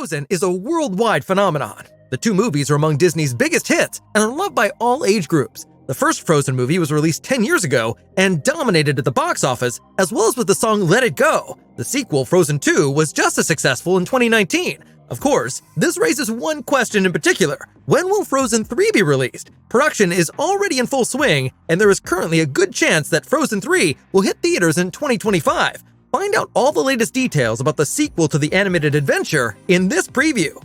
Frozen is a worldwide phenomenon. The two movies are among Disney's biggest hits and are loved by all age groups. The first Frozen movie was released 10 years ago and dominated at the box office, as well as with the song Let It Go. The sequel, Frozen 2, was just as successful in 2019. Of course, this raises one question in particular. When will Frozen 3 be released? Production is already in full swing, and there is currently a good chance that Frozen 3 will hit theaters in 2025. Find out all the latest details about the sequel to the animated adventure in this preview.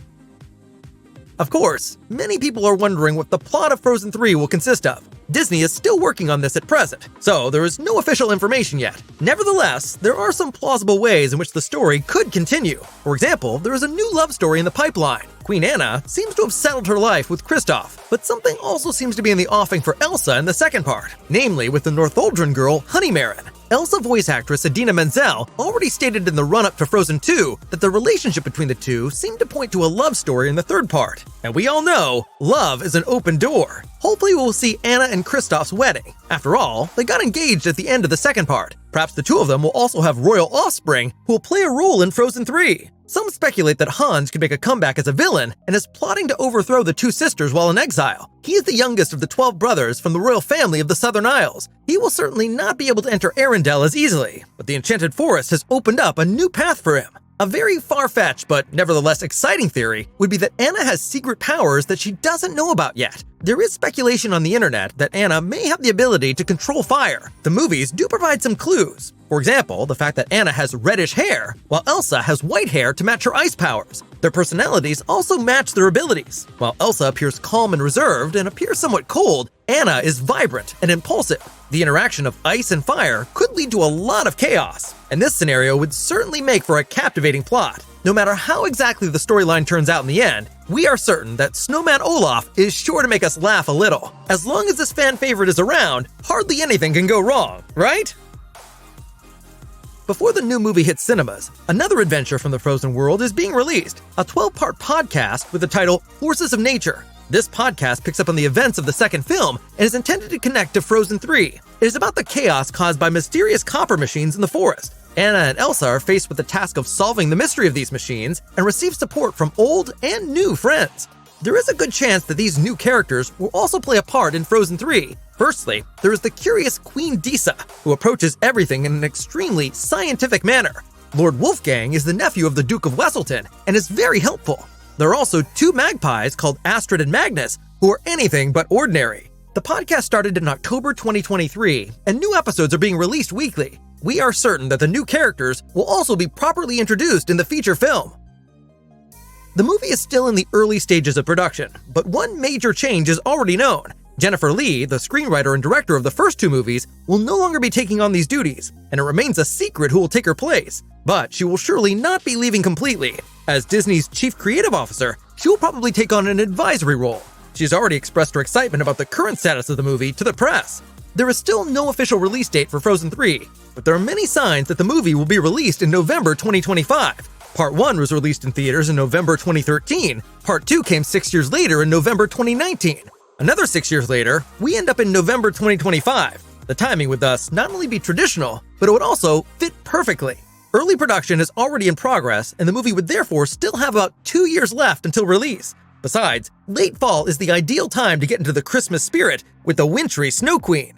Of course, many people are wondering what the plot of Frozen 3 will consist of. Disney is still working on this at present, so there is no official information yet. Nevertheless, there are some plausible ways in which the story could continue. For example, there is a new love story in the pipeline. Queen Anna seems to have settled her life with Kristoff, but something also seems to be in the offing for Elsa in the second part, namely with the Northuldran girl Honeymaren. Elsa voice actress Idina Menzel already stated in the run-up to Frozen 2 that the relationship between the two seemed to point to a love story in the third part. And we all know, love is an open door. Hopefully we'll see Anna and Kristoff's wedding. After all, they got engaged at the end of the second part. Perhaps the two of them will also have royal offspring who will play a role in Frozen 3. Some speculate that Hans could make a comeback as a villain and is plotting to overthrow the two sisters while in exile. He is the youngest of the 12 brothers from the royal family of the Southern Isles. He will certainly not be able to enter Arendelle as easily, but the Enchanted Forest has opened up a new path for him. A very far-fetched but nevertheless exciting theory would be that Anna has secret powers that she doesn't know about yet. There is speculation on the internet that Anna may have the ability to control fire. The movies do provide some clues. For example, the fact that Anna has reddish hair, while Elsa has white hair to match her ice powers. Their personalities also match their abilities. While Elsa appears calm and reserved and appears somewhat cold, Anna is vibrant and impulsive. The interaction of ice and fire could lead to a lot of chaos, and this scenario would certainly make for a captivating plot. No matter how exactly the storyline turns out in the end, we are certain that Snowman Olaf is sure to make us laugh a little. As long as this fan favorite is around, hardly anything can go wrong, right? Before the new movie hits cinemas, another adventure from the Frozen world is being released, a 12-part podcast with the title Forces of Nature. This podcast picks up on the events of the second film and is intended to connect to Frozen 3. It is about the chaos caused by mysterious copper machines in the forest. Anna and Elsa are faced with the task of solving the mystery of these machines and receive support from old and new friends. There is a good chance that these new characters will also play a part in Frozen 3. Firstly, there is the curious Queen Disa, who approaches everything in an extremely scientific manner. Lord Wolfgang is the nephew of the Duke of Wesselton and is very helpful. There are also two magpies called Astrid and Magnus, who are anything but ordinary. The podcast started in October 2023, and new episodes are being released weekly. We are certain that the new characters will also be properly introduced in the feature film. The movie is still in the early stages of production, but one major change is already known. Jennifer Lee, the screenwriter and director of the first two movies, will no longer be taking on these duties, and it remains a secret who will take her place. But she will surely not be leaving completely. As Disney's chief creative officer, she will probably take on an advisory role. She's already expressed her excitement about the current status of the movie to the press. There is still no official release date for Frozen 3, but there are many signs that the movie will be released in November 2025. Part 1 was released in theaters in November 2013. Part 2 came 6 years later in November 2019. Another 6 years later, we end up in November 2025. The timing would thus not only be traditional, but it would also fit perfectly. Early production is already in progress, and the movie would therefore still have about 2 years left until release. Besides, late fall is the ideal time to get into the Christmas spirit with the wintry Snow Queen.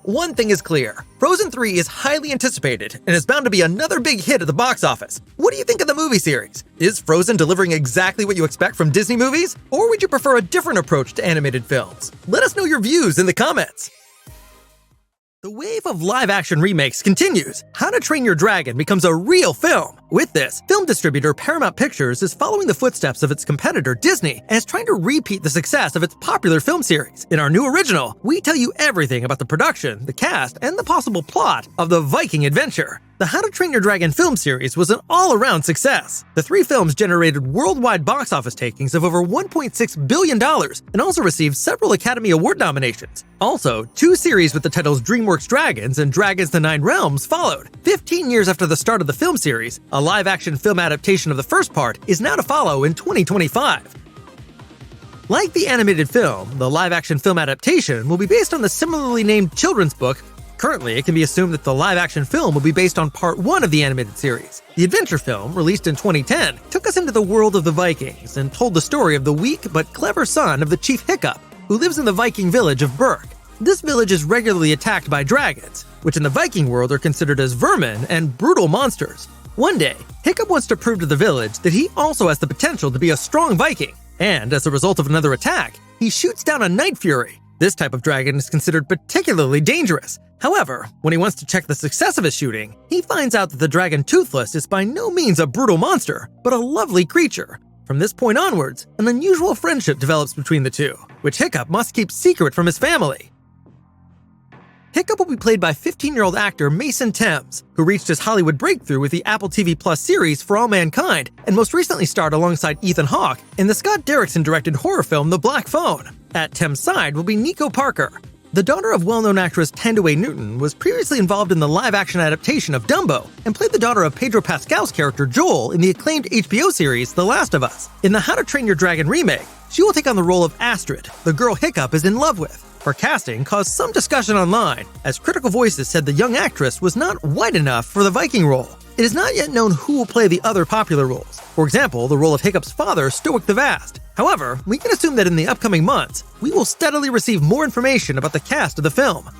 One thing is clear, Frozen 3 is highly anticipated and is bound to be another big hit at the box office. What do you think of the movie series? Is Frozen delivering exactly what you expect from Disney movies? Or would you prefer a different approach to animated films? Let us know your views in the comments. The wave of live-action remakes continues. How to Train Your Dragon becomes a real film. With this, film distributor Paramount Pictures is following the footsteps of its competitor Disney and is trying to repeat the success of its popular film series. In our new original, we tell you everything about the production, the cast, and the possible plot of the Viking adventure. The How to Train Your Dragon film series was an all-around success. The 3 films generated worldwide box office takings of over $1.6 billion and also received several Academy Award nominations. Also, 2 series with the titles DreamWorks Dragons and Dragons: The Nine Realms followed. 15 years after the start of the film series, a live-action film adaptation of the first part is now to follow in 2025. Like the animated film, the live-action film adaptation will be based on the similarly named children's book Currently, it can be assumed that the live-action film will be based on part 1 of the animated series. The adventure film, released in 2010, took us into the world of the Vikings and told the story of the weak but clever son of the chief Hiccup, who lives in the Viking village of Berk. This village is regularly attacked by dragons, which in the Viking world are considered as vermin and brutal monsters. One day, Hiccup wants to prove to the village that he also has the potential to be a strong Viking, and as a result of another attack, he shoots down a Night Fury. This type of dragon is considered particularly dangerous. However, when he wants to check the success of his shooting, he finds out that the dragon Toothless is by no means a brutal monster, but a lovely creature. From this point onwards, an unusual friendship develops between the two, which Hiccup must keep secret from his family. Hiccup will be played by 15-year-old actor Mason Thames, who reached his Hollywood breakthrough with the Apple TV Plus series For All Mankind, and most recently starred alongside Ethan Hawke in the Scott Derrickson-directed horror film The Black Phone. At Thames' side will be Nico Parker. The daughter of well-known actress Thandiwe Newton was previously involved in the live-action adaptation of Dumbo and played the daughter of Pedro Pascal's character Joel in the acclaimed HBO series The Last of Us. In the How to Train Your Dragon remake, she will take on the role of Astrid, the girl Hiccup is in love with. Her casting caused some discussion online, as critical voices said the young actress was not white enough for the Viking role. It is not yet known who will play the other popular roles. For example, the role of Hiccup's father, Stoic the Vast. However, we can assume that in the upcoming months, we will steadily receive more information about the cast of the film.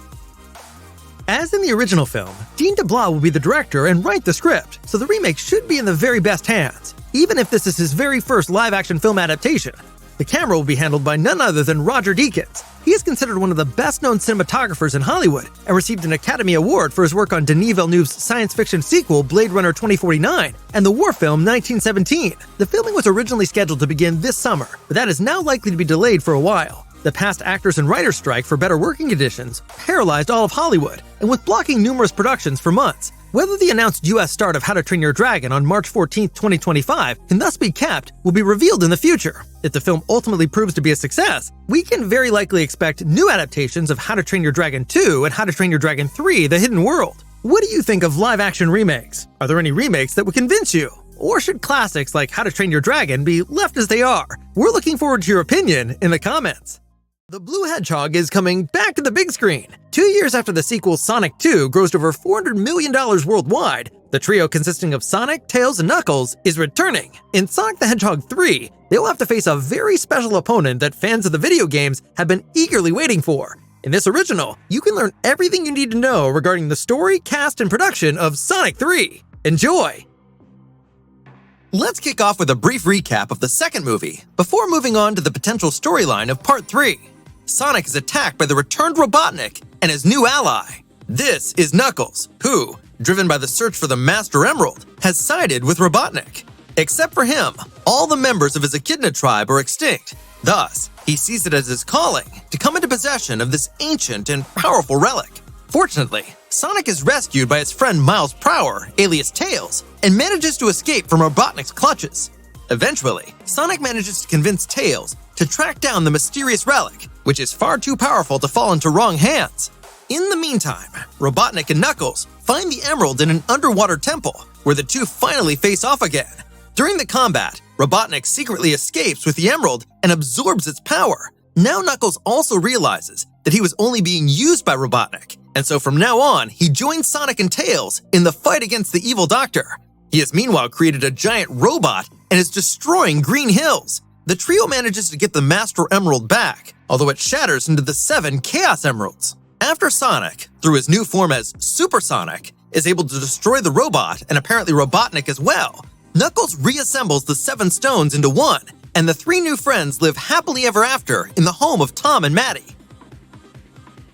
As in the original film, Dean DeBlois will be the director and write the script, so the remake should be in the very best hands, even if this is his very first live-action film adaptation. The camera will be handled by none other than Roger Deakins. He is considered one of the best-known cinematographers in Hollywood and received an Academy Award for his work on Denis Villeneuve's science fiction sequel Blade Runner 2049 and the war film 1917. The filming was originally scheduled to begin this summer, but that is now likely to be delayed for a while. The past actors and writers' strike for better working conditions paralyzed all of Hollywood and was blocking numerous productions for months. Whether the announced US start of How to Train Your Dragon on March 14, 2025 can thus be kept will be revealed in the future. If the film ultimately proves to be a success, we can very likely expect new adaptations of How to Train Your Dragon 2 and How to Train Your Dragon 3: The Hidden World. What do you think of live-action remakes? Are there any remakes that would convince you? Or should classics like How to Train Your Dragon be left as they are? We're looking forward to your opinion in the comments. The Blue Hedgehog is coming back to the big screen. 2 years after the sequel Sonic 2 grossed over $400 million worldwide, the trio consisting of Sonic, Tails, and Knuckles is returning. In Sonic the Hedgehog 3, they will have to face a very special opponent that fans of the video games have been eagerly waiting for. In this original, you can learn everything you need to know regarding the story, cast, and production of Sonic 3. Enjoy! Let's kick off with a brief recap of the second movie, before moving on to the potential storyline of Part 3. Sonic is attacked by the returned Robotnik and his new ally. This is Knuckles, who, driven by the search for the Master Emerald, has sided with Robotnik. Except for him, all the members of his Echidna tribe are extinct. Thus, he sees it as his calling to come into possession of this ancient and powerful relic. Fortunately, Sonic is rescued by his friend Miles Prower, alias Tails, and manages to escape from Robotnik's clutches. Eventually, Sonic manages to convince Tails to track down the mysterious relic, which is far too powerful to fall into wrong hands. In the meantime, Robotnik and Knuckles find the emerald in an underwater temple, where the two finally face off again. During the combat, Robotnik secretly escapes with the emerald and absorbs its power. Now Knuckles also realizes that he was only being used by Robotnik, and so from now on, he joins Sonic and Tails in the fight against the evil Doctor. He has meanwhile created a giant robot and is destroying Green Hills. The trio manages to get the Master Emerald back, although it shatters into the 7 Chaos Emeralds. After Sonic, through his new form as Super Sonic, is able to destroy the robot and apparently Robotnik as well, Knuckles reassembles the 7 stones into one, and the 3 new friends live happily ever after in the home of Tom and Maddie.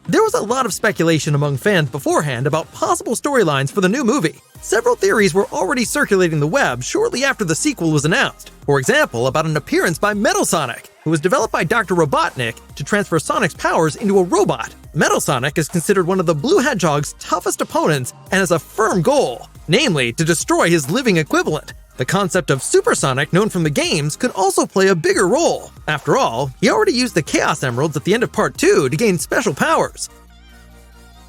There was a lot of speculation among fans beforehand about possible storylines for the new movie. Several theories were already circulating the web shortly after the sequel was announced. For example, about an appearance by Metal Sonic, who was developed by Dr. Robotnik to transfer Sonic's powers into a robot. Metal Sonic is considered one of the Blue Hedgehog's toughest opponents and has a firm goal, namely to destroy his living equivalent. The concept of Supersonic, known from the games, could also play a bigger role. After all, he already used the Chaos Emeralds at the end of Part 2 to gain special powers.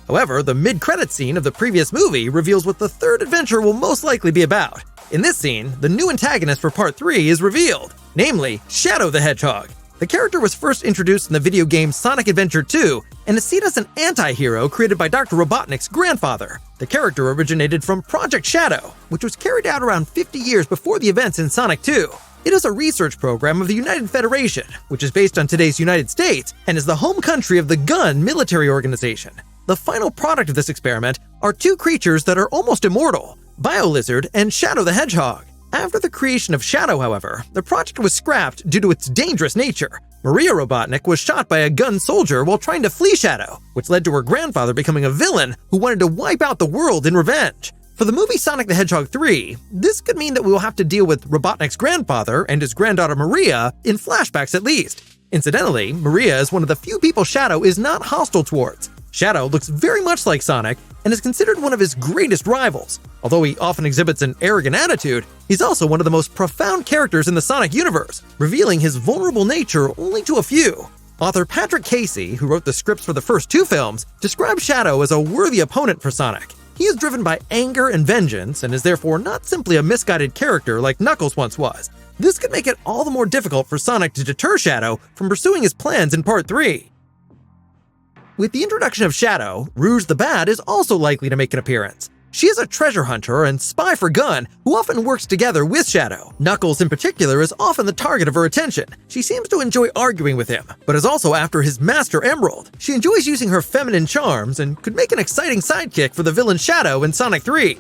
However, the mid-credits scene of the previous movie reveals what the third adventure will most likely be about. In this scene, the new antagonist for Part 3 is revealed, namely Shadow the Hedgehog. The character was first introduced in the video game Sonic Adventure 2 and is seen as an anti-hero created by Dr. Robotnik's grandfather. The character originated from Project Shadow, which was carried out around 50 years before the events in Sonic 2. It is a research program of the United Federation, which is based on today's United States and is the home country of the Gun military organization. The final product of this experiment are two creatures that are almost immortal, BioLizard and Shadow the Hedgehog. After the creation of Shadow, however, the project was scrapped due to its dangerous nature. Maria Robotnik was shot by a gun soldier while trying to flee Shadow, which led to her grandfather becoming a villain who wanted to wipe out the world in revenge. For the movie Sonic the Hedgehog 3, this could mean that we will have to deal with Robotnik's grandfather and his granddaughter Maria in flashbacks at least. Incidentally, Maria is one of the few people Shadow is not hostile towards. Shadow looks very much like Sonic and is considered one of his greatest rivals. Although he often exhibits an arrogant attitude, he's also one of the most profound characters in the Sonic universe, revealing his vulnerable nature only to a few. Author Patrick Casey, who wrote the scripts for the first two films, described Shadow as a worthy opponent for Sonic. He is driven by anger and vengeance and is therefore not simply a misguided character like Knuckles once was. This could make it all the more difficult for Sonic to deter Shadow from pursuing his plans in Part 3. With the introduction of Shadow, Rouge the Bat is also likely to make an appearance. She is a treasure hunter and spy for Gun who often works together with Shadow. Knuckles in particular is often the target of her attention. She seems to enjoy arguing with him, but is also after his master Emerald. She enjoys using her feminine charms and could make an exciting sidekick for the villain Shadow in Sonic 3.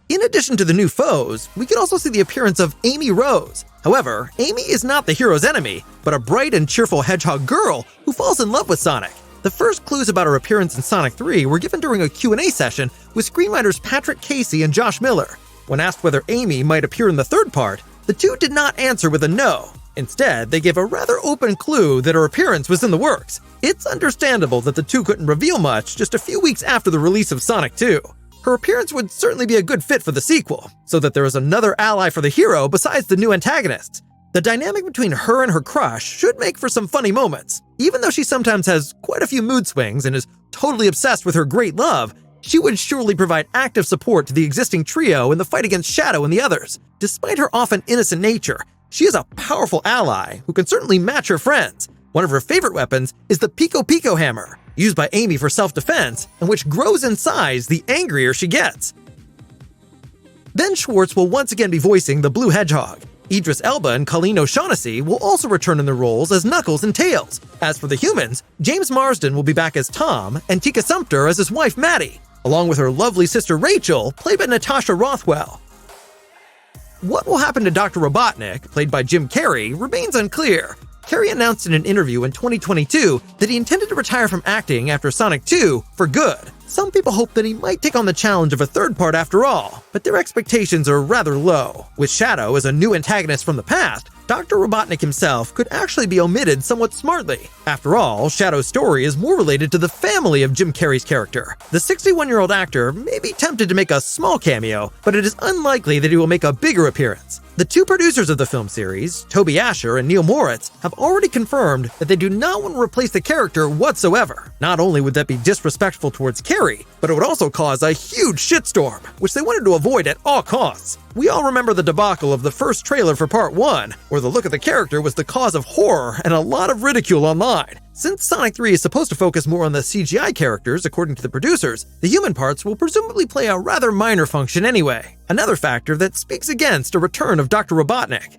In addition to the new foes, we can also see the appearance of Amy Rose. However, Amy is not the hero's enemy, but a bright and cheerful hedgehog girl who falls in love with Sonic. The first clues about her appearance in Sonic 3 were given during a Q&A session with screenwriters Patrick Casey and Josh Miller. When asked whether Amy might appear in the third part, the two did not answer with a no. Instead, they gave a rather open clue that her appearance was in the works. It's understandable that the two couldn't reveal much just a few weeks after the release of Sonic 2. Her appearance would certainly be a good fit for the sequel, so that there is another ally for the hero besides the new antagonists. The dynamic between her and her crush should make for some funny moments. Even though she sometimes has quite a few mood swings and is totally obsessed with her great love, she would surely provide active support to the existing trio in the fight against Shadow and the others. Despite her often innocent nature, she is a powerful ally who can certainly match her friends. One of her favorite weapons is the Pico Pico hammer, used by Amy for self-defense, and which grows in size the angrier she gets. Ben Schwartz will once again be voicing the Blue Hedgehog. Idris Elba and Colleen O'Shaughnessy will also return in their roles as Knuckles and Tails. As for the humans, James Marsden will be back as Tom and Tika Sumpter as his wife Maddie, along with her lovely sister Rachel, played by Natasha Rothwell. What will happen to Dr. Robotnik, played by Jim Carrey, remains unclear. Carrey announced in an interview in 2022 that he intended to retire from acting after Sonic 2 for good. Some people hope that he might take on the challenge of a third part after all, but their expectations are rather low. With Shadow as a new antagonist from the past, Dr. Robotnik himself could actually be omitted somewhat smartly. After all, Shadow's story is more related to the family of Jim Carrey's character. The 61-year-old actor may be tempted to make a small cameo, but it is unlikely that he will make a bigger appearance. The two producers of the film series, Toby Asher and Neil Moritz, have already confirmed that they do not want to replace the character whatsoever. Not only would that be disrespectful towards Carrey, but it would also cause a huge shitstorm, which they wanted to avoid at all costs. We all remember the debacle of the first trailer for Part 1, where the look of the character was the cause of horror and a lot of ridicule online. Since Sonic 3 is supposed to focus more on the CGI characters, according to the producers, the human parts will presumably play a rather minor function anyway. Another factor that speaks against a return of Dr. Robotnik.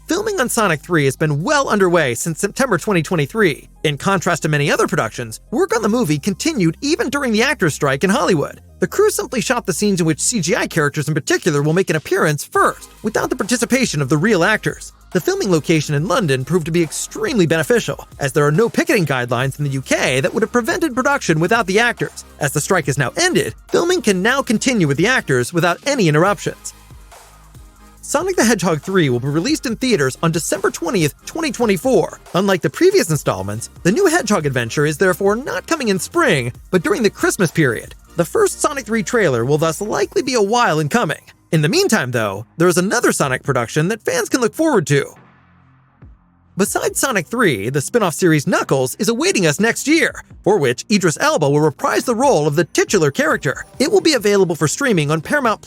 Filming on Sonic 3 has been well underway since September 2023. In contrast to many other productions, work on the movie continued even during the actors' strike in Hollywood. The crew simply shot the scenes in which CGI characters in particular will make an appearance first, without the participation of the real actors. The filming location in London proved to be extremely beneficial, as there are no picketing guidelines in the UK that would have prevented production without the actors. As the strike has now ended, filming can now continue with the actors without any interruptions. Sonic the Hedgehog 3 will be released in theaters on December 20th, 2024. Unlike the previous installments, the new Hedgehog adventure is therefore not coming in spring, but during the Christmas period. The first Sonic 3 trailer will thus likely be a while in coming. In the meantime, though, there is another Sonic production that fans can look forward to. Besides Sonic 3, the spin-off series Knuckles is awaiting us next year, for which Idris Elba will reprise the role of the titular character. It will be available for streaming on Paramount+,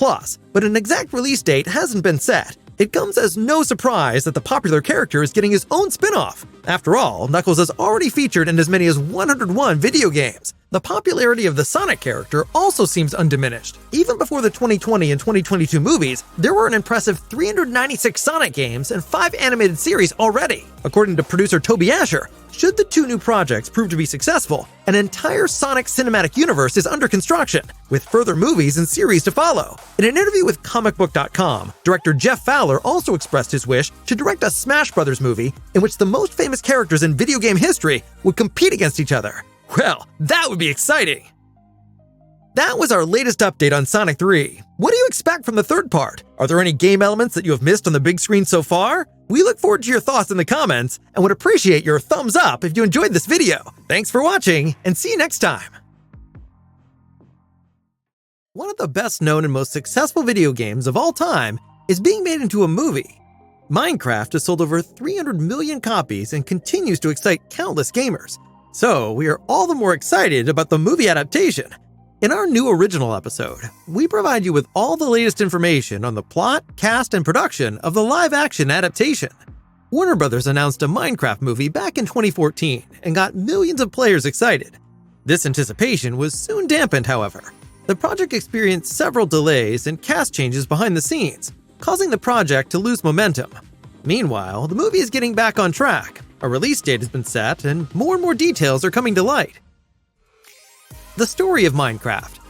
but an exact release date hasn't been set. It comes as no surprise that the popular character is getting his own spin-off. After all, Knuckles is already featured in as many as 101 video games. The popularity of the Sonic character also seems undiminished. Even before the 2020 and 2022 movies, there were an impressive 396 Sonic games and 5 animated series already. According to producer Toby Asher, should the 2 new projects prove to be successful, an entire Sonic cinematic universe is under construction, with further movies and series to follow. In an interview with comicbook.com, director Jeff Fowler also expressed his wish to direct a Smash Bros. Movie in which the most famous characters in video game history would compete against each other. Well, that would be exciting! That was our latest update on Sonic 3. What do you expect from the third part? Are there any game elements that you have missed on the big screen so far? We look forward to your thoughts in the comments and would appreciate your thumbs up if you enjoyed this video. Thanks for watching, and see you next time! One of the best known and most successful video games of all time is being made into a movie. Minecraft has sold over 300 million copies and continues to excite countless gamers. So we are all the more excited about the movie adaptation. In our new original episode, we provide you with all the latest information on the plot, cast, and production of the live-action adaptation. Warner Bros. Announced a Minecraft movie back in 2014 and got millions of players excited. This anticipation was soon dampened, however. The project experienced several delays and cast changes behind the scenes, causing the project to lose momentum. Meanwhile, the movie is getting back on track. A release date has been set, and more details are coming to light. The story of Minecraft.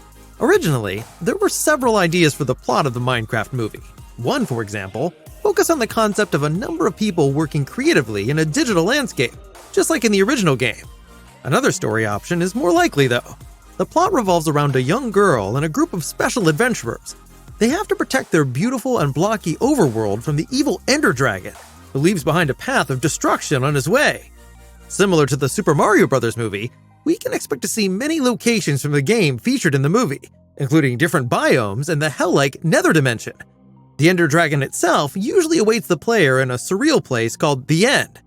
Originally, there were several ideas for the plot of the Minecraft movie. One, for example, focused on the concept of a number of people working creatively in a digital landscape, just like in the original game. Another story option is more likely, though. The plot revolves around a young girl and a group of special adventurers. They have to protect their beautiful and blocky overworld from the evil Ender Dragon, who leaves behind a path of destruction on his way. Similar to the Super Mario Bros. Movie, we can expect to see many locations from the game featured in the movie, including different biomes and the hell-like Nether Dimension. The Ender Dragon itself usually awaits the player in a surreal place called The End.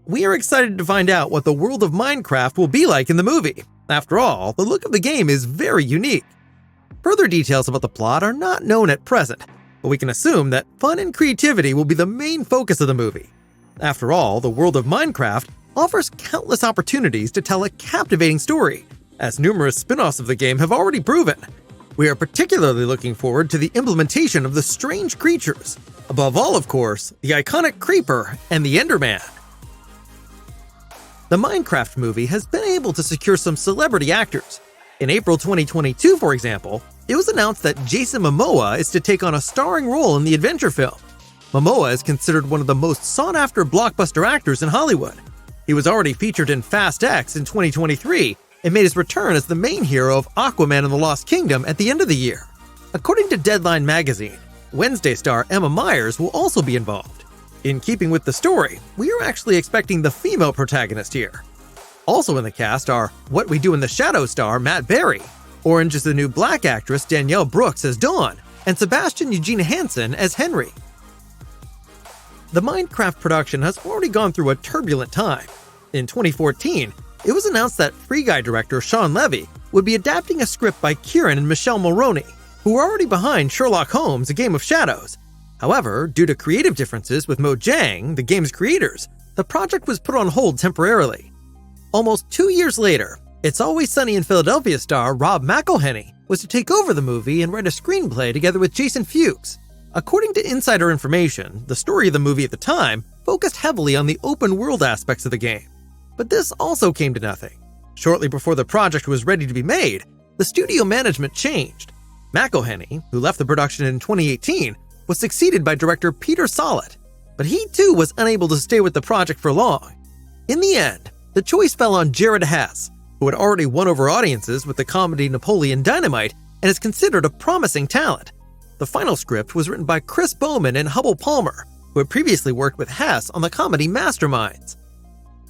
We are excited to find out what the world of Minecraft will be like in the movie. After all, the look of the game is very unique. Further details about the plot are not known at present, but we can assume that fun and creativity will be the main focus of the movie. After all, the world of Minecraft offers countless opportunities to tell a captivating story, as numerous spin-offs of the game have already proven. We are particularly looking forward to the implementation of the strange creatures. Above all, of course, the iconic Creeper and the Enderman. The Minecraft movie has been able to secure some celebrity actors. In April 2022, for example, it was announced that Jason Momoa is to take on a starring role in the adventure film. Momoa is considered one of the most sought-after blockbuster actors in Hollywood. He was already featured in Fast X in 2023 and made his return as the main hero of Aquaman and the Lost Kingdom at the end of the year. According to Deadline magazine, Wednesday star Emma Myers will also be involved. In keeping with the story, we are actually expecting the female protagonist here. Also in the cast are What We Do in the Shadows star Matt Berry, Orange is the New Black actress Danielle Brooks as Dawn, and Sebastian Eugene Hansen as Henry. The Minecraft production has already gone through a turbulent time. In 2014, it was announced that Free Guy director Sean Levy would be adapting a script by Kieran and Michelle Mulroney, who were already behind Sherlock Holmes: A Game of Shadows. However, due to creative differences with Mojang, the game's creators, the project was put on hold temporarily. Almost 2 years later, It's Always Sunny in Philadelphia star Rob McElhenney was to take over the movie and write a screenplay together with Jason Fuchs. According to insider information, the story of the movie at the time focused heavily on the open-world aspects of the game. But this also came to nothing. Shortly before the project was ready to be made, the studio management changed. McElhenney, who left the production in 2018, was succeeded by director Peter Sollett, but he too was unable to stay with the project for long. In the end, the choice fell on Jared Hess, who had already won over audiences with the comedy Napoleon Dynamite and is considered a promising talent. The final script was written by Chris Bowman and Hubble Palmer, who had previously worked with Hess on the comedy Masterminds.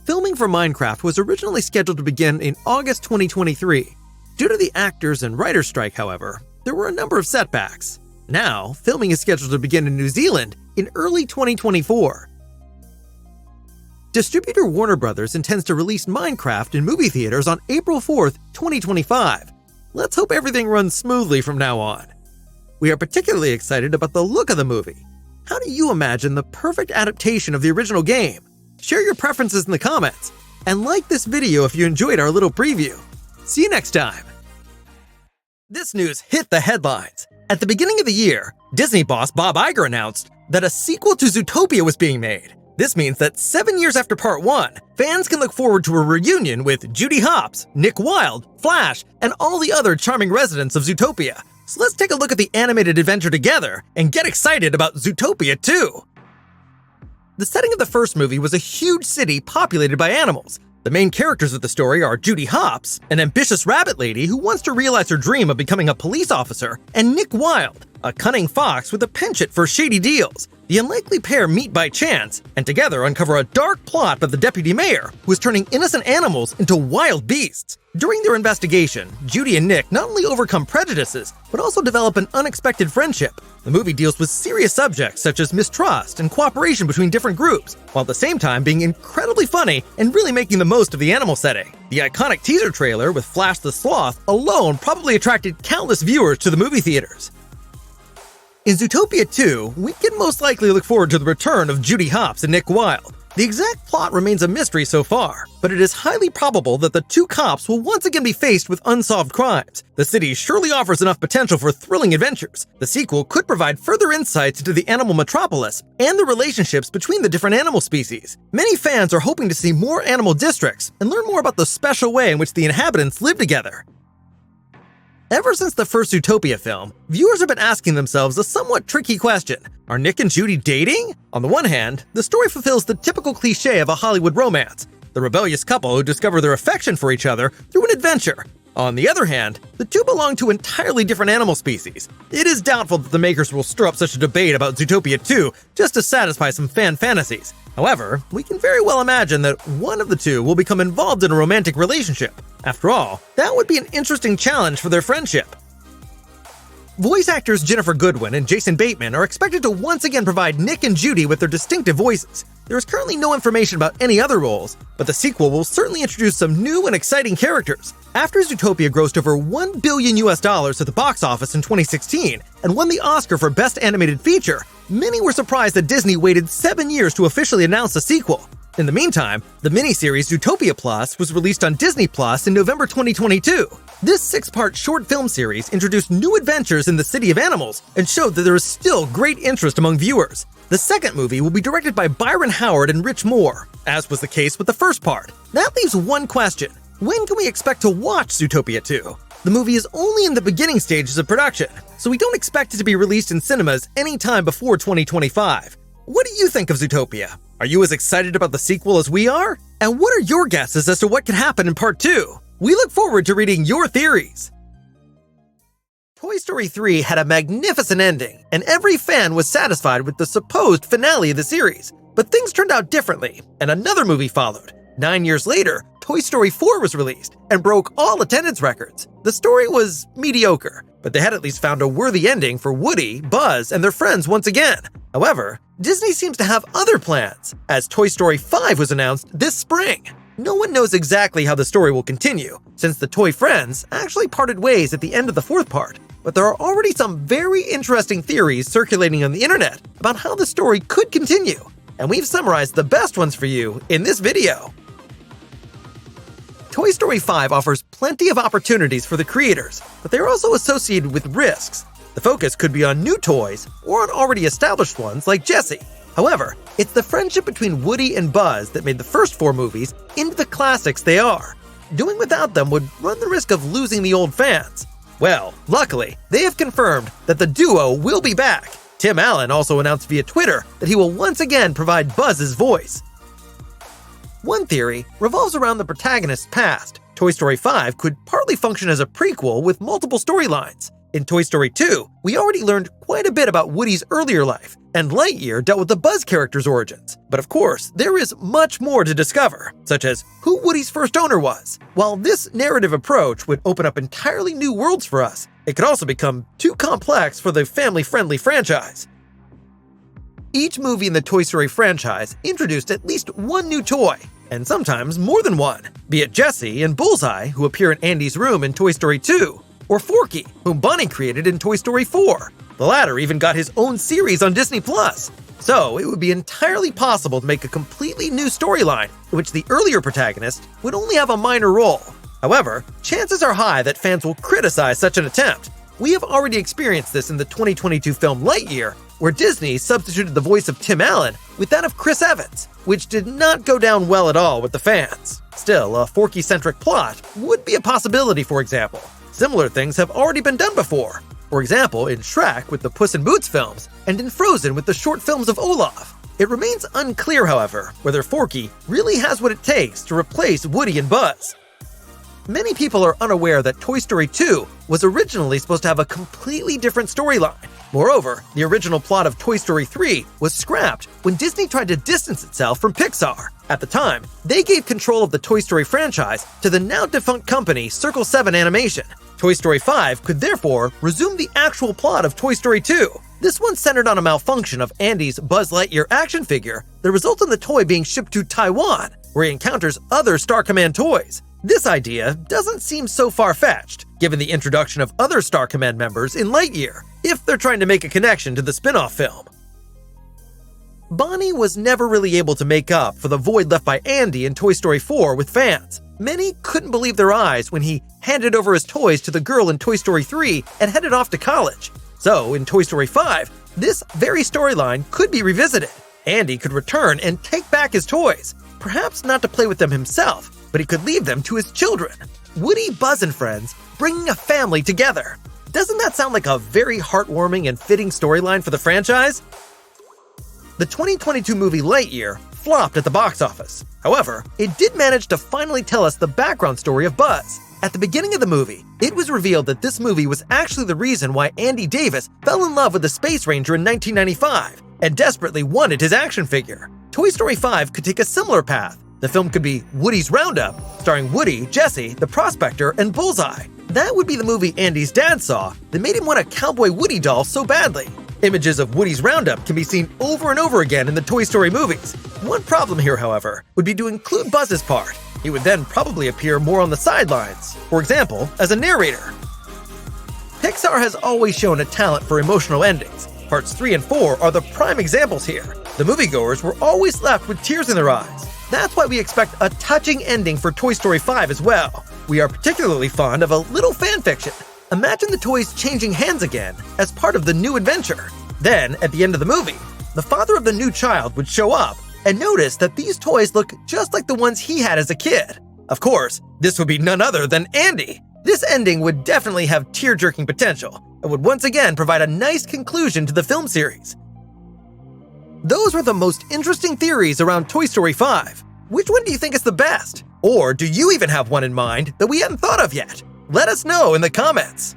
Filming for Minecraft was originally scheduled to begin in August 2023. Due to the actors and writers' strike, however, there were a number of setbacks. Now, filming is scheduled to begin in New Zealand in early 2024. Distributor Warner Bros. Intends to release Minecraft in movie theaters on April 4th, 2025. Let's hope everything runs smoothly from now on. We are particularly excited about the look of the movie. How do you imagine the perfect adaptation of the original game? Share your preferences in the comments, and like this video if you enjoyed our little preview. See you next time! This news hit the headlines. At the beginning of the year, Disney boss Bob Iger announced that a sequel to Zootopia was being made. This means that 7 years after Part 1, fans can look forward to a reunion with Judy Hopps, Nick Wilde, Flash, and all the other charming residents of Zootopia. So let's take a look at the animated adventure together and get excited about Zootopia 2! The setting of the first movie was a huge city populated by animals. The main characters of the story are Judy Hopps, an ambitious rabbit lady who wants to realize her dream of becoming a police officer, and Nick Wilde, a cunning fox with a penchant for shady deals. The unlikely pair meet by chance, and together uncover a dark plot by the deputy mayor, who is turning innocent animals into wild beasts. During their investigation, Judy and Nick not only overcome prejudices, but also develop an unexpected friendship. The movie deals with serious subjects such as mistrust and cooperation between different groups, while at the same time being incredibly funny and really making the most of the animal setting. The iconic teaser trailer with Flash the Sloth alone probably attracted countless viewers to the movie theaters. In Zootopia 2, we can most likely look forward to the return of Judy Hopps and Nick Wilde. The exact plot remains a mystery so far, but it is highly probable that the two cops will once again be faced with unsolved crimes. The city surely offers enough potential for thrilling adventures. The sequel could provide further insights into the animal metropolis and the relationships between the different animal species. Many fans are hoping to see more animal districts and learn more about the special way in which the inhabitants live together. Ever since the first Zootopia film, viewers have been asking themselves a somewhat tricky question. Are Nick and Judy dating? On the one hand, the story fulfills the typical cliché of a Hollywood romance, the rebellious couple who discover their affection for each other through an adventure. On the other hand, the two belong to entirely different animal species. It is doubtful that the makers will stir up such a debate about Zootopia 2 just to satisfy some fan fantasies. However, we can very well imagine that one of the two will become involved in a romantic relationship. After all, that would be an interesting challenge for their friendship. Voice actors Jennifer Goodwin and Jason Bateman are expected to once again provide Nick and Judy with their distinctive voices. There is currently no information about any other roles, but the sequel will certainly introduce some new and exciting characters. After Zootopia grossed over $1 billion at the box office in 2016 and won the Oscar for Best Animated Feature, many were surprised that Disney waited 7 years to officially announce a sequel. In the meantime, the miniseries Zootopia Plus was released on Disney Plus in November 2022. This 6-part short film series introduced new adventures in the City of Animals and showed that there is still great interest among viewers. The second movie will be directed by Byron Howard and Rich Moore, as was the case with the first part. That leaves one question: when can we expect to watch Zootopia 2? The movie is only in the beginning stages of production, so we don't expect it to be released in cinemas anytime before 2025. What do you think of Zootopia? Are you as excited about the sequel as we are? And what are your guesses as to what could happen in Part 2? We look forward to reading your theories! Toy Story 3 had a magnificent ending, and every fan was satisfied with the supposed finale of the series. But things turned out differently, and another movie followed. 9 years later, Toy Story 4 was released and broke all attendance records. The story was mediocre, but they had at least found a worthy ending for Woody, Buzz, and their friends once again. However, Disney seems to have other plans, as Toy Story 5 was announced this spring. No one knows exactly how the story will continue, since the toy friends actually parted ways at the end of the fourth part. But there are already some very interesting theories circulating on the internet about how the story could continue, and we've summarized the best ones for you in this video. Toy Story 5 offers plenty of opportunities for the creators, but they are also associated with risks. The focus could be on new toys or on already established ones like Jessie. However, it's the friendship between Woody and Buzz that made the first 4 movies into the classics they are. Doing without them would run the risk of losing the old fans. Well, luckily, they have confirmed that the duo will be back. Tim Allen also announced via Twitter that he will once again provide Buzz's voice. One theory revolves around the protagonist's past. Toy Story 5 could partly function as a prequel with multiple storylines. In Toy Story 2, we already learned quite a bit about Woody's earlier life, and Lightyear dealt with the Buzz character's origins. But of course, there is much more to discover, such as who Woody's first owner was. While this narrative approach would open up entirely new worlds for us, it could also become too complex for the family-friendly franchise. Each movie in the Toy Story franchise introduced at least one new toy, and sometimes more than one, be it Jessie and Bullseye, who appear in Andy's room in Toy Story 2, or Forky, whom Bonnie created in Toy Story 4. The latter even got his own series on Disney+. So, it would be entirely possible to make a completely new storyline in which the earlier protagonist would only have a minor role. However, chances are high that fans will criticize such an attempt. We have already experienced this in the 2022 film Lightyear, where Disney substituted the voice of Tim Allen with that of Chris Evans, which did not go down well at all with the fans. Still, a Forky-centric plot would be a possibility, for example. Similar things have already been done before. For example, in Shrek with the Puss in Boots films, and in Frozen with the short films of Olaf. It remains unclear, however, whether Forky really has what it takes to replace Woody and Buzz. Many people are unaware that Toy Story 2 was originally supposed to have a completely different storyline. Moreover, the original plot of Toy Story 3 was scrapped when Disney tried to distance itself from Pixar. At the time, they gave control of the Toy Story franchise to the now-defunct company Circle 7 Animation. Toy Story 5 could therefore resume the actual plot of Toy Story 2. This one centered on a malfunction of Andy's Buzz Lightyear action figure that resulted in the toy being shipped to Taiwan, where he encounters other Star Command toys. This idea doesn't seem so far-fetched, given the introduction of other Star Command members in Lightyear, if they're trying to make a connection to the spin-off film. Bonnie was never really able to make up for the void left by Andy in Toy Story 4 with fans. Many couldn't believe their eyes when he handed over his toys to the girl in Toy Story 3 and headed off to college. So, in Toy Story 5, this very storyline could be revisited. Andy could return and take back his toys, perhaps not to play with them himself, but he could leave them to his children. Woody, Buzz, and friends bringing a family together. Doesn't that sound like a very heartwarming and fitting storyline for the franchise? The 2022 movie Lightyear flopped at the box office. However, it did manage to finally tell us the background story of Buzz. At the beginning of the movie, it was revealed that this movie was actually the reason why Andy Davis fell in love with the Space Ranger in 1995 and desperately wanted his action figure. Toy Story 5 could take a similar path. The film could be Woody's Roundup, starring Woody, Jesse, the Prospector, and Bullseye. That would be the movie Andy's dad saw that made him want a Cowboy Woody doll so badly. Images of Woody's Roundup can be seen over and over again in the Toy Story movies. One problem here, however, would be to include Buzz's part. He would then probably appear more on the sidelines, for example, as a narrator. Pixar has always shown a talent for emotional endings. Parts 3 and 4 are the prime examples here. The moviegoers were always left with tears in their eyes. That's why we expect a touching ending for Toy Story 5 as well. We are particularly fond of a little fanfiction. Imagine the toys changing hands again as part of the new adventure. Then, at the end of the movie, the father of the new child would show up and notice that these toys look just like the ones he had as a kid. Of course, this would be none other than Andy. This ending would definitely have tear-jerking potential and would once again provide a nice conclusion to the film series. Those were the most interesting theories around Toy Story 5. Which one do you think is the best? Or do you even have one in mind that we hadn't thought of yet? Let us know in the comments.